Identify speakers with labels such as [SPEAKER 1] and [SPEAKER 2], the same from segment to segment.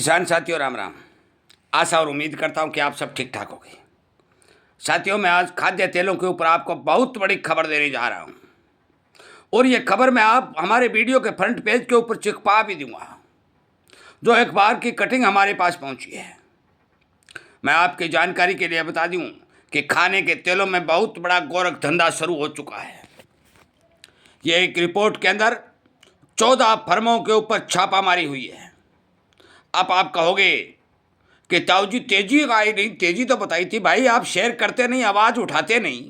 [SPEAKER 1] किसान साथियों राम राम। आशा और उम्मीद करता हूं कि आप सब ठीक ठाक होंगे। साथियों, मैं आज खाद्य तेलों के ऊपर आपको बहुत बड़ी खबर देने जा रहा हूं और ये खबर मैं आप हमारे वीडियो के फ्रंट पेज के ऊपर चिपका भी दूंगा। जो अखबार की कटिंग हमारे पास पहुंची है, मैं आपकी जानकारी के लिए बता दूं कि खाने के तेलों में बहुत बड़ा गोरख धंधा शुरू हो चुका है। ये एक रिपोर्ट के अंदर 14 फर्मों के ऊपर छापामारी हुई है। अब आप कहोगे कि ताऊ जी तेजी आई नहीं, तेजी तो बताई थी भाई, आप शेयर करते नहीं, आवाज़ उठाते नहीं।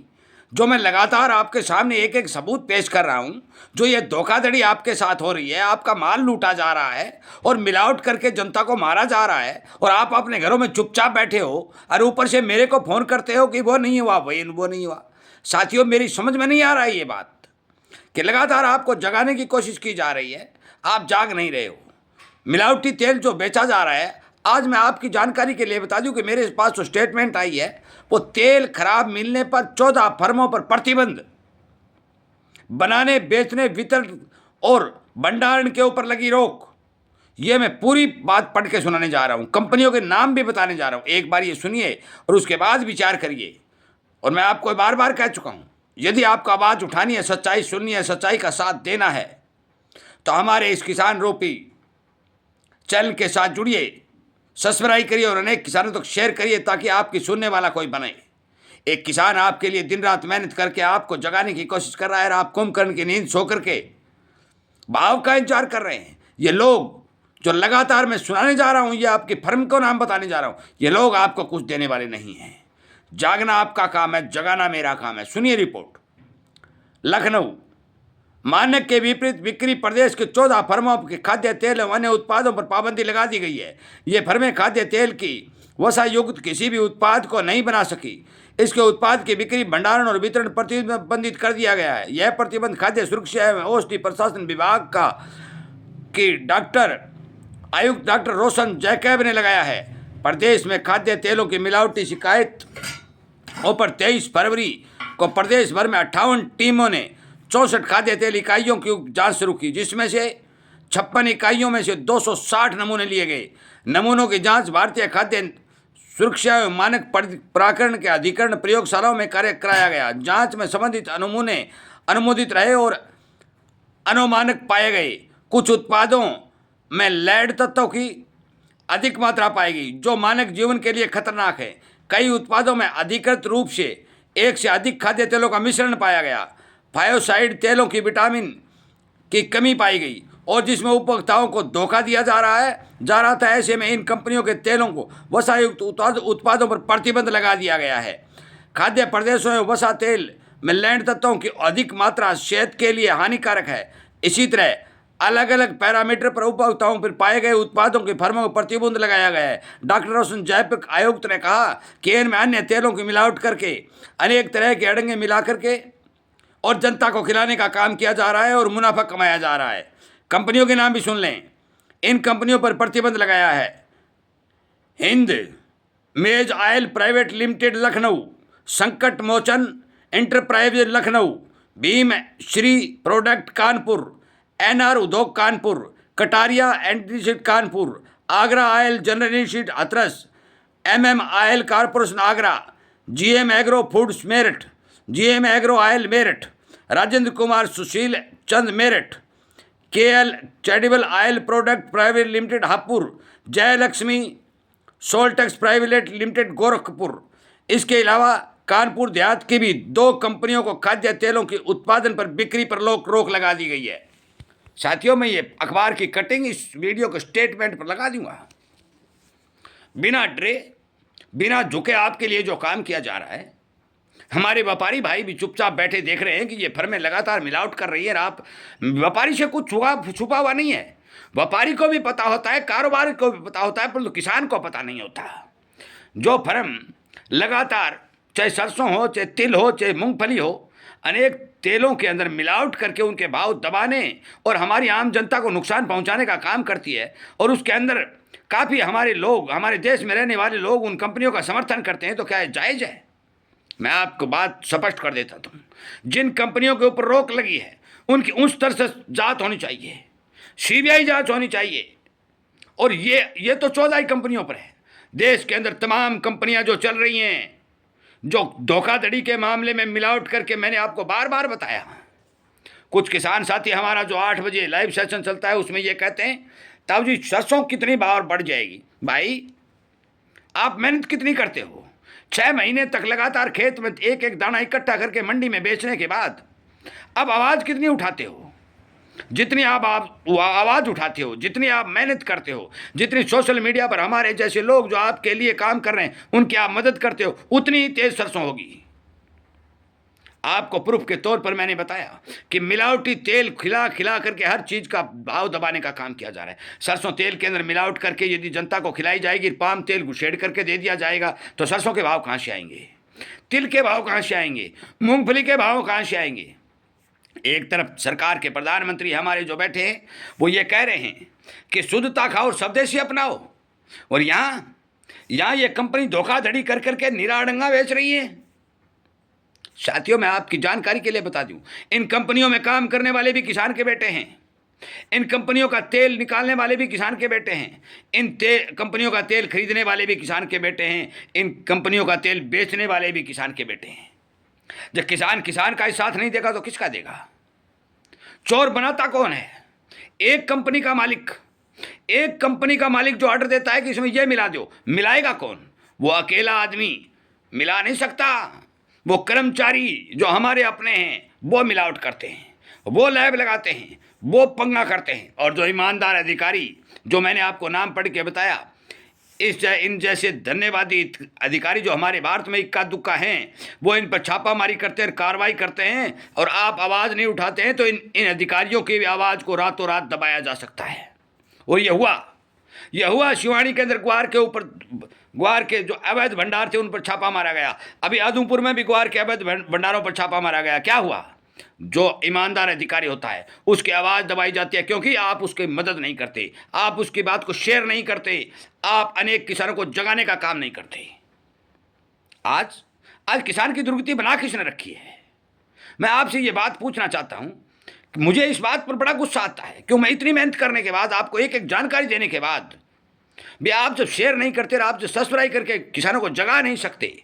[SPEAKER 1] जो मैं लगातार आपके सामने एक एक सबूत पेश कर रहा हूं, जो ये धोखाधड़ी आपके साथ हो रही है, आपका माल लूटा जा रहा है और मिलावट करके जनता को मारा जा रहा है और आप अपने घरों में चुपचाप बैठे हो और ऊपर से मेरे को फ़ोन करते हो कि वो नहीं हुआ, भाई वो नहीं हुआ। साथियों, मेरी समझ में नहीं आ रहा है ये बात कि लगातार आपको जगाने की कोशिश की जा रही है, आप जाग नहीं रहे हो। मिलावटी तेल जो बेचा जा रहा है, आज मैं आपकी जानकारी के लिए बता दूं कि मेरे पास जो स्टेटमेंट आई है, वो तेल खराब मिलने पर 14 फर्मों पर प्रतिबंध, बनाने, बेचने, वितरण और भंडारण के ऊपर लगी रोक। ये मैं पूरी बात पढ़ के सुनाने जा रहा हूं, कंपनियों के नाम भी बताने जा रहा हूं। एक बार ये सुनिए और उसके बाद विचार करिए। और मैं आपको बार बार कह चुका हूं, यदि आपको आवाज़ उठानी है, सच्चाई सुननी है, सच्चाई का साथ देना है, तो हमारे इस किसान रूपी चैनल के साथ जुड़िए, सब्सक्राइब करिए और अनेक किसानों तक शेयर करिए ताकि आपकी सुनने वाला कोई बने। एक किसान आपके लिए दिन रात मेहनत करके आपको जगाने की कोशिश कर रहा है और आप कुंभकर्ण की नींद सो करके भाव का इंतजार कर रहे हैं। ये लोग जो लगातार मैं सुनाने जा रहा हूं, ये आपकी फर्म को नाम बताने जा रहा हूं, ये लोग आपको कुछ देने वाले नहीं हैं। जागना आपका काम है, जगाना मेरा काम है। सुनिए रिपोर्ट। लखनऊ, मानक के विपरीत बिक्री प्रदेश के 14 फर्मों के खाद्य तेल एवं अन्य उत्पादों पर पाबंदी लगा दी गई है। ये फर्में खाद्य तेल की वसा युक्त किसी भी उत्पाद को नहीं बना सकी। इसके उत्पाद की बिक्री, भंडारण और वितरण प्रतिबंधित कर दिया गया है। यह प्रतिबंध खाद्य सुरक्षा एवं औषधि प्रशासन विभाग का की आयुक्त डॉक्टर रोशन जैकब ने लगाया है। प्रदेश में खाद्य तेलों की मिलावटी शिकायतों पर 23 फरवरी को प्रदेश भर में 58 टीमों ने 64 खाद्य तेल इकाइयों की जांच शुरू की, जिसमें से 56 इकाइयों में से 260 नमूने लिए गए। नमूनों की जांच भारतीय खाद्य सुरक्षा एवं मानक प्राधिकरण के अधिकरण प्रयोगशालाओं में कराया गया। जांच में संबंधित नमूने अनुमोदित रहे और अनुमानक पाए गए। कुछ उत्पादों में लेड तत्वों की अधिक मात्रा पाई गई, जो मानव जीवन के लिए खतरनाक है। कई उत्पादों में अधिकृत रूप से एक से अधिक खाद्य तेलों का मिश्रण पाया गया। फायोसाइड तेलों की विटामिन की कमी पाई गई और जिसमें उपभोक्ताओं को धोखा दिया जा रहा था। ऐसे में इन कंपनियों के तेलों को वसायुक्त उत्पादों पर प्रतिबंध लगा दिया गया है। खाद्य प्रदेशों में वसा तेल में लैंड तत्वों की अधिक मात्रा सेहत के लिए हानिकारक है। इसी तरह अलग अलग पैरामीटर पर उपभोक्ताओं पर पाए गए उत्पादों की फर्मों पर प्रतिबंध लगाया गया है। डॉक्टर रोशन जैकब आयुक्त ने कहा कि इनमें अन्य तेलों की मिलावट करके, अनेक तरह के अड़ंगे मिला करके और जनता को खिलाने का काम किया जा रहा है और मुनाफा कमाया जा रहा है। कंपनियों के नाम भी सुन लें। इन कंपनियों पर प्रतिबंध लगाया है। हिंद मेज oil private limited Lucknow, Sankat Mochan enterprise Lucknow, Bhim Shri product Kanpur, NR Udyog Kanpur, Kataria antiseed Kanpur, Agra oil general institute Hathras, MM oil corporation Agra, GM agro foods Meerut, GM agro oil Meerut, Rajendra Kumar Sushil Chand Meerut, KL charitable oil product private limited Hapur, Jayalakshmi soltex private limited Gorakhpur. इसके अलावा कानपुर देहात की भी 2 कंपनियों को खाद्य तेलों के उत्पादन पर बिक्री पर रोक लगा दी गई है। साथियों, मैं ये अखबार की कटिंग इस वीडियो के स्टेटमेंट पर लगा दूंगा। बिना डरे, बिना झुके आपके लिए जो काम किया जा रहा है, हमारे व्यापारी भाई भी चुपचाप बैठे देख रहे हैं कि ये फर्में लगातार मिलावट कर रही है। आप व्यापारी से कुछ छुपा हुआ नहीं है। व्यापारी को भी पता होता है, कारोबार को भी पता होता है, परंतु किसान को पता नहीं होता। जो फर्म लगातार, चाहे सरसों हो, चाहे तिल हो, चाहे मूंगफली हो, अनेक तेलों के अंदर मिलावट करके उनके भाव दबाने और हमारी आम जनता को नुकसान पहुंचाने का काम करती है, और उसके अंदर काफ़ी हमारे लोग, हमारे देश में रहने वाले लोग उन कंपनियों का समर्थन करते हैं, तो क्या जायज़ है? मैं आपको बात स्पष्ट कर देता हूँ। जिन कंपनियों के ऊपर रोक लगी है, उनकी उस तरह से जांच होनी चाहिए, सीबीआई जांच होनी चाहिए और ये तो 14 ही कंपनियों पर है। देश के अंदर तमाम कंपनियां जो चल रही हैं, जो धोखाधड़ी के मामले में मिलावट करके, मैंने आपको बार बार बताया। कुछ किसान साथी हमारा जो 8 बजे लाइव सेशन चलता है उसमें ये कहते हैं ताऊ जी सरसों कितनी बार बढ़ जाएगी। भाई आप मेहनत कितनी करते हो? 6 महीने तक लगातार खेत में एक एक दाना इकट्ठा करके मंडी में बेचने के बाद अब आवाज़ कितनी उठाते हो? जितनी आप आवाज़ उठाते हो, जितनी आप मेहनत करते हो, जितनी सोशल मीडिया पर हमारे जैसे लोग जो आपके लिए काम कर रहे हैं उनकी आप मदद करते हो, उतनी ही तेज सरसों होगी। आपको प्रूफ के तौर पर मैंने बताया कि मिलावटी तेल खिला खिला करके हर चीज़ का भाव दबाने का काम किया जा रहा है। सरसों तेल के अंदर मिलावट करके यदि जनता को खिलाई जाएगी, पाम तेल घुसेड़ करके दे दिया जाएगा, तो सरसों के भाव कहाँ से आएंगे? तिल के भाव कहाँ से आएंगे? मूंगफली के भाव कहाँ से आएंगे? एक तरफ सरकार के प्रधानमंत्री हमारे जो बैठे हैं वो ये कह रहे हैं कि शुद्धता खाओ और स्वदेशी अपनाओ, और यहाँ ये कंपनी धोखाधड़ी कर करके निराड़ंगा बेच रही है। साथियों, मैं आपकी जानकारी के लिए बता दूं, इन कंपनियों में काम करने वाले भी किसान के बेटे हैं, इन कंपनियों का तेल निकालने वाले भी किसान के बेटे हैं, इन कंपनियों का तेल खरीदने वाले भी किसान के बेटे हैं, इन कंपनियों का तेल बेचने वाले भी किसान के बेटे हैं। जब किसान का ही साथ नहीं देगा तो किसका देगा? चोर बनाता कौन है? एक कंपनी का मालिक जो ऑर्डर देता है कि इसमें यह मिला दो, मिलाएगा कौन? वो अकेला आदमी मिला नहीं सकता। वो कर्मचारी जो हमारे अपने हैं वो मिलावट करते हैं, वो लैब लगाते हैं, वो पंगा करते हैं, और जो ईमानदार अधिकारी जो मैंने आपको नाम पढ़ के बताया, इन जैसे धन्यवादी अधिकारी जो हमारे भारत में इक्का दुक्का हैं, वो इन पर छापामारी करते हैं, कार्रवाई करते हैं, और आप आवाज़ नहीं उठाते हैं तो इन अधिकारियों की आवाज़ को रातों रात दबाया जा सकता है। और यह हुआ शिवानी के अंदर ग्वार के जो अवैध भंडार थे उन पर छापा मारा गया। अभी आदमपुर में भी ग्वार के अवैध भंडारों पर छापा मारा गया। क्या हुआ? जो ईमानदार अधिकारी होता है उसकी आवाज़ दबाई जाती है, क्योंकि आप उसकी मदद नहीं करते, आप उसकी बात को शेयर नहीं करते, आप अनेक किसानों को जगाने का काम नहीं करते। आज किसान की दुर्गति बना किसने रखी है? मैं आपसे ये बात पूछना चाहता हूँ कि मुझे इस बात पर बड़ा गुस्सा आता है, क्यों मैं इतनी मेहनत करने के बाद, आपको एक एक जानकारी देने के बाद भी आप जब शेयर नहीं करते, आप जब सब्सक्राइब करके किसानों को जगा नहीं सकते,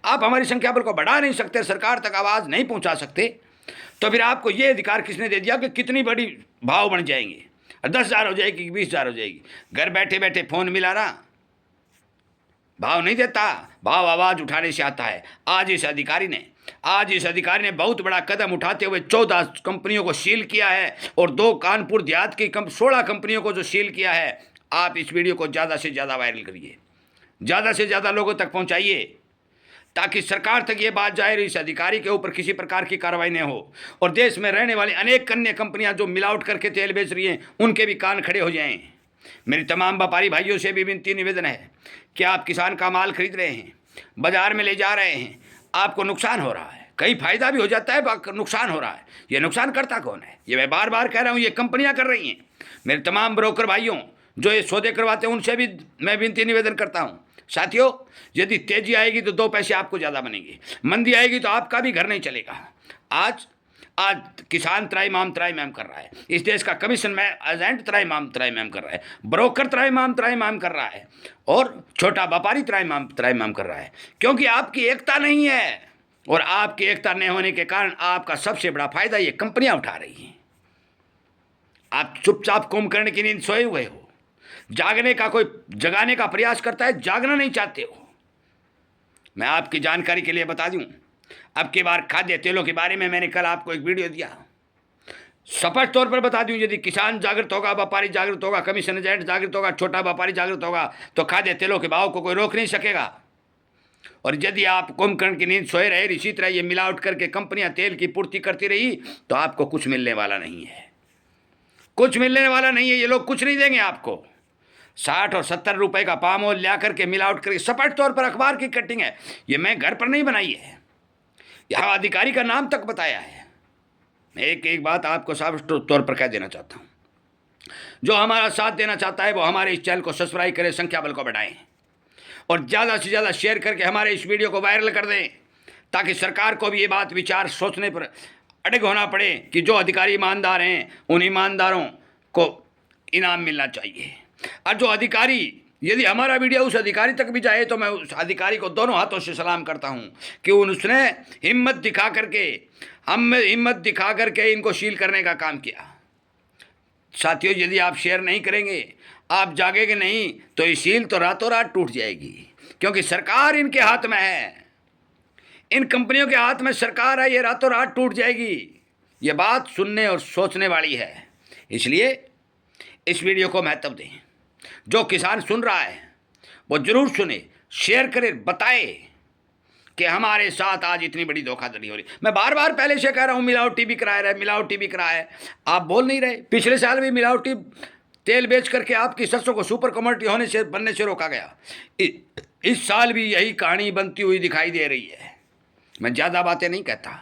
[SPEAKER 1] आप हमारी संख्या बल को बढ़ा नहीं सकते, सरकार तक आवाज़ नहीं पहुंचा सकते, तो फिर आपको ये अधिकार किसने दे दिया कि कितनी बड़ी भाव बढ़ जाएंगे? 10,000 हो जाएगी, 20,000 हो जाएगी। घर बैठे बैठे फ़ोन मिला रहा, भाव नहीं देता, भाव आवाज़ उठाने से आता है। आज इस अधिकारी ने बहुत बड़ा कदम उठाते हुए 14 कंपनियों को सील किया है, और 2 कानपुर देहात की 16 कंपनियों को जो सील किया है। आप इस वीडियो को ज़्यादा से ज़्यादा वायरल करिए, ज़्यादा से ज़्यादा लोगों तक पहुँचाइए, ताकि सरकार तक ये बात जाए इस अधिकारी के ऊपर किसी प्रकार की कार्रवाई न हो, और देश में रहने वाली अनेक अन्य कंपनियां जो मिलावट करके तेल बेच रही हैं उनके भी कान खड़े हो जाएं। मेरी तमाम व्यापारी भाइयों से भी विनती निवेदन है कि आप किसान का माल खरीद रहे हैं, बाजार में ले जा रहे हैं, आपको नुकसान हो रहा है, कहीं फायदा भी हो जाता है, नुकसान हो रहा है। ये नुकसान करता कौन है? ये मैं बार बार कह रहा हूँ, ये कंपनियाँ कर रही हैं। मेरे तमाम ब्रोकर भाइयों जो ये सौदे करवाते हैं उनसे भी मैं विनती निवेदन करता हूँ, साथियों, यदि तेजी आएगी तो 2 पैसे आपको ज़्यादा बनेंगे, मंदी आएगी तो आपका भी घर नहीं चलेगा। आज किसान त्राईमाम कर रहा है, इस देश का कमीशन में एजेंट त्राईमाम कर रहा है, ब्रोकर त्राईमाम कर रहा है, और छोटा व्यापारी त्राईमाम कर रहा है, क्योंकि आपकी एकता नहीं है। और आपकी एकता नहीं होने के कारण आपका सबसे बड़ा फायदा ये कंपनियां उठा रही हैं। आप चुपचाप कुंभकर्ण की नींद सोए हुए हो, कोई जगाने का प्रयास करता है, जागना नहीं चाहते हो। मैं आपकी जानकारी के लिए बता दूं, अब की बार खाद्य तेलों के बारे में मैंने कल आपको एक वीडियो दिया, स्पष्ट तौर पर बता दूं, यदि किसान जागृत होगा, व्यापारी जागृत होगा, कमीशन एजेंट जागृत होगा, छोटा व्यापारी जागृत होगा, तो खाद्य तेलों के भाव को कोई रोक नहीं सकेगा। और यदि आप कुंभकर्ण की नींद सोए रहे, इसी तरह ये मिलावट करके कंपनियां तेल की पूर्ति करती रही, तो आपको कुछ मिलने वाला नहीं है, कुछ मिलने वाला नहीं है। ये लोग कुछ नहीं देंगे आपको। 60 और 70 रुपए का पाम ऑयल ला करके मिलावट करके, स्पष्ट तौर पर अखबार की कटिंग है, ये मैं घर पर नहीं बनाई है, यहाँ अधिकारी का नाम तक बताया है। मैं एक बात आपको साफ तौर पर कह देना चाहता हूँ, जो हमारा साथ देना चाहता है वो हमारे इस चैनल को सब्सक्राइब करें, संख्या बल को बढ़ाएं, और ज़्यादा से ज़्यादा शेयर करके हमारे इस वीडियो को वायरल कर दें, ताकि सरकार को भी ये बात विचार सोचने पर अड़ग होना पड़े कि जो अधिकारी ईमानदार हैं उन ईमानदारों को इनाम मिलना चाहिए। और जो अधिकारी, यदि हमारा वीडियो उस अधिकारी तक भी जाए तो मैं उस अधिकारी को दोनों हाथों से सलाम करता हूं कि उसने हिम्मत दिखा करके, हम हिम्मत दिखा करके इनको सील करने का काम किया। साथियों, यदि आप शेयर नहीं करेंगे, आप जागेंगे नहीं, तो ये सील तो रातों रात टूट जाएगी, क्योंकि सरकार इनके हाथ में है, इन कंपनियों के हाथ में सरकार है, ये रातों रात टूट जाएगी। ये बात सुनने और सोचने वाली है, इसलिए इस वीडियो को महत्व दें। जो किसान सुन रहा है वो जरूर सुने, शेयर करे, बताए कि हमारे साथ आज इतनी बड़ी धोखाधड़ी हो रही। मैं बार बार पहले से कह रहा हूँ, मिलावटी बिक रहा है, मिलावटी बिक रहा है, आप बोल नहीं रहे। पिछले साल भी मिलावटी तेल बेच करके आपकी सरसों को सुपर कमोडिटी होने से बनने से रोका गया। इस साल भी यही कहानी बनती हुई दिखाई दे रही है। मैं ज़्यादा बातें नहीं कहता,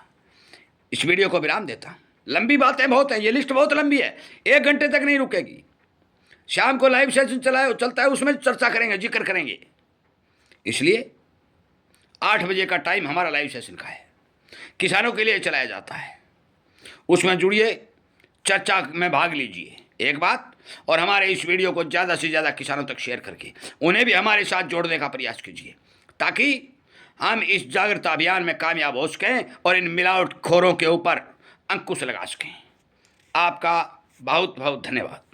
[SPEAKER 1] इस वीडियो को विराम देता। लंबी बातें बहुत हैं, ये लिस्ट बहुत लंबी है, 1 घंटे तक नहीं रुकेगी। शाम को लाइव सेशन चलता है, उसमें चर्चा करेंगे, जिक्र करेंगे। इसलिए 8 बजे का टाइम हमारा लाइव सेशन का है, किसानों के लिए चलाया जाता है, उसमें जुड़िए, चर्चा में भाग लीजिए। एक बात, और हमारे इस वीडियो को ज़्यादा से ज़्यादा किसानों तक शेयर करके उन्हें भी हमारे साथ जोड़ने का प्रयास कीजिए, ताकि हम इस जागरूकता अभियान में कामयाब हो सकें और इन मिलावटखोरों के ऊपर अंकुश लगा सकें। आपका बहुत बहुत धन्यवाद।